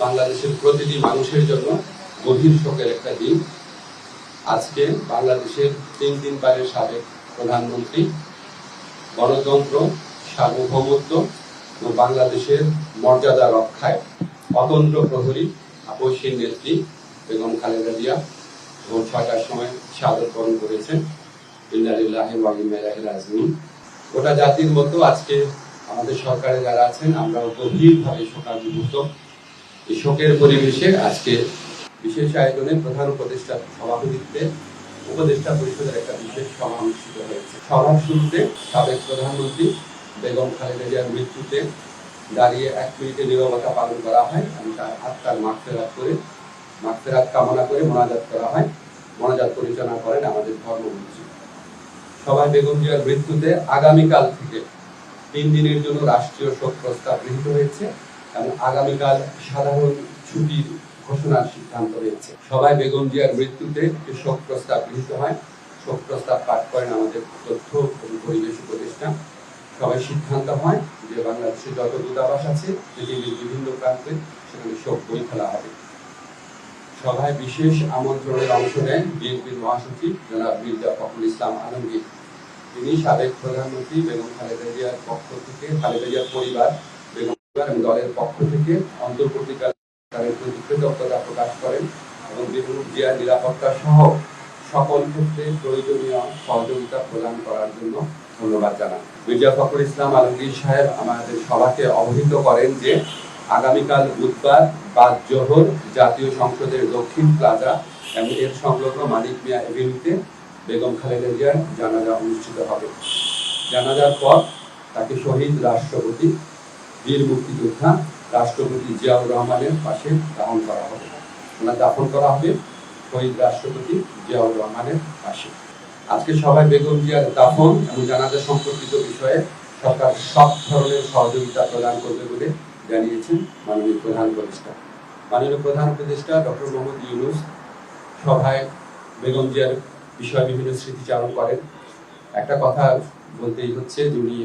বাংলাদেশের প্রতিটি মানুষের জন্য গভীর শোকের একটা দিন। আজকে বাংলাদেশের 3 দিনবারের সাবেক প্রধানমন্ত্রী, গণতন্ত্র, সার্বভৌমত্ব ও বাংলাদেশের মর্যাদা রক্ষায় অতন্ত্র প্রহরী আপসীর নেত্রী বেগম খালেদা জিয়া ভোর 6টার সময় শাহাদাত বরণ করেছেন। ইন্না লিল্লাহি ওয়া ইন্না ইলাইহি রাজিউন। গোটা জাতির মতো আজকে আমাদের সরকারে যারা আছেন আমরাও গভীরভাবে শোকাভিভূত। এই শোকের পরিবেশে আজকে বিশেষ আয়োজনে প্রধান উপদেষ্টার সভাপতিত্বে উপদেষ্টা পরিষদের একটা বিশেষ সভা অনুষ্ঠিত হয়েছে। সভার শুরুতে সাবেক প্রধানমন্ত্রী বেগম খালেদা জিয়ার মৃত্যুতে দাঁড়িয়ে 1 মিনিটের নীরবতা পালন করা হয় এবং তার আত্মার মাগফিরাত কামনা করে মোনাজাত করা হয়। মোনাজাত পরিচালনা করেন আমাদের ধর্মমন্ত্রী। সভায় বেগম জিয়ার মৃত্যুতে আগামীকাল থেকে 3 দিনের জন্য রাষ্ট্রীয় শোক প্রস্তাব গৃহীত হয়েছে এবং আগামীকাল সাধারণ ছুটির ঘোষণার সিদ্ধান্ত হয়েছে। সভায় বেগম জিয়ার মৃত্যুতে শোক প্রস্তাব গৃহীত হয়। শোক প্রস্তাব পাঠ করেন আমাদের তথ্য এবং পরিবেশ উপদেষ্টা। সবাই সিদ্ধান্ত হয় যে বাংলাদেশের যত দূতাবাস আছে পৃথিবীর বিভিন্ন প্রান্তে সেখানে শোক বই ফেলা হবে। সভায় বিশেষ আমন্ত্রণের অংশ নেন বিএনপির মহাসচিব জনাব মির্জা ফখরুল ইসলাম আলমগীর। তিনি সাবেক প্রধানমন্ত্রী বেগম খালেদা জিয়ার পক্ষ থেকে, খালেদা জিয়ার পরিবার, বেগম এবং দলের পক্ষ থেকে অন্তর্বর্তীকালীন প্রতি কৃতজ্ঞতা প্রকাশ করেন এবং বেগম জিয়ার নিরাপত্তা সহ সকল ক্ষেত্রে প্রয়োজনীয় সহযোগিতা প্রদান করার জন্য ধন্যবাদ জানান। মির্জা ফখরুল ইসলাম আলমগীর সাহেব আমাদের সভাকে অবহিত করেন যে আগামীকাল বুধবার বাদ জোহর জাতীয় সংসদের দক্ষিণ প্লাজা এবং এর সংলগ্ন মানিক মিয়া এভিনিউতে বেগম খালেদা জিয়ার জানাজা অনুষ্ঠিত হবে। জানাজার পর তাকে শহীদ রাষ্ট্রপতি, বীর মুক্তিযোদ্ধা রাষ্ট্রপতি জিয়াউর রহমানের পাশে দাফন করা হবে। ওনার দাফন করা হবে শহীদ রাষ্ট্রপতি জিয়াউর রহমানের পাশে। আজকে সবাই বেগম জিয়ার দাফন এবং জানাজা সম্পর্কিত বিষয়ে সরকার সব ধরনের সহযোগিতা প্রদান করবে বলে জানিয়েছেন মাননীয় প্রধান উপদেষ্টা। মাননীয় প্রধান উপদেষ্টা ডক্টর মোহাম্মদ ইউনূস সভায় বেগম জিয়ার বিষয়ে বিভিন্ন স্মৃতিচারণ করেন। একটা কথা বলতেই হচ্ছে, যিনি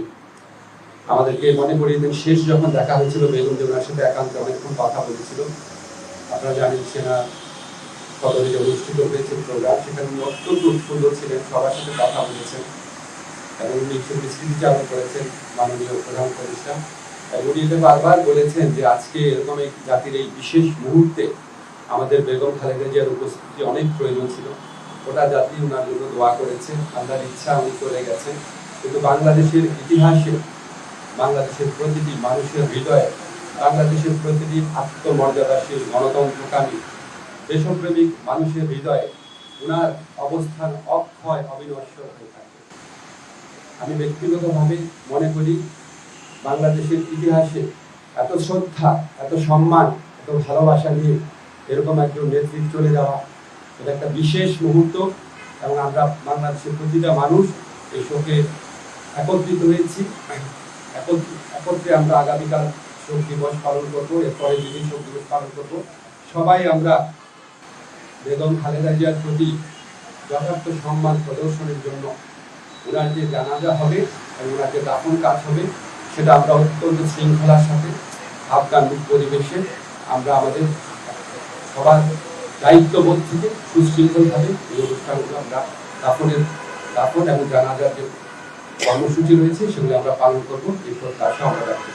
আমাদেরকে মনে করিয়ে দেন শেষ যখন দেখা হয়েছিল বেগম জিয়ার সাথে একান্তে অনেকক্ষণ কথা বলেছিল। আপনারা জানেন সেনা সদরে অনুষ্ঠিত হয়েছে প্রোগ্রাম, সেখানে উনি অত্যন্ত উৎফুল্ল ছিলেন, সবার সাথে কথা বলেছেন এবং উনি স্মৃতিচারণ করেছেন মাননীয় প্রধান উপদেষ্টা। উনি এটা বারবার বলেছেন যে আজকে এরকম এক জাতির এই বিশেষ মুহূর্তে আমাদের বেগম খালেদা জিয়ার উপস্থিতি অনেক প্রয়োজন ছিল। গোটা জাতি ওনার জন্য দোয়া করেছে, আল্লাহর ইচ্ছা উনি চলে গেছেন। কিন্তু বাংলাদেশের ইতিহাসে, বাংলাদেশের প্রতিটি মানুষের হৃদয়ে, বাংলাদেশের প্রতিটি আত্মমর্যাদাশীল গণতন্ত্রকামী দেশপ্রেমিক মানুষের হৃদয়ে ওনার অবস্থান অক্ষয় অবিনশ্বর হয়ে থাকে। আমি ব্যক্তিগতভাবে মনে করি বাংলাদেশের ইতিহাসে এত শ্রদ্ধা, এত সম্মান, এত ভালোবাসা নিয়ে এরকম একজন নেতৃত্ব চলে যাওয়া এটা একটা বিশেষ মুহূর্ত এবং আমরা বাংলাদেশের প্রতিটা মানুষ এই শোকে একত্রিত হয়েছি। একত্রে আমরা আগামীকাল শোক দিবস পালন করবো, এরপরে যেদিন শোক দিবস পালন করবো সবাই আমরা বেগম খালেদা জিয়ার প্রতি যথার্থ সম্মান প্রদর্শনের জন্য ওনার যে জানাজা হবে এবং ওনার যে দাফন কাজ হবে সেটা আমরা অত্যন্ত শৃঙ্খলার সাথে আফগান পরিবেশে আমরা আমাদের সবার দায়িত্ববোধ থেকে সুশৃঙ্খলভাবে এই অনুষ্ঠানগুলো আমরা দাফন এবং জানাজার যে কর্মসূচি রয়েছে সেগুলো আমরা পালন করবো, এই প্রত্যাশা আমরা রাখি।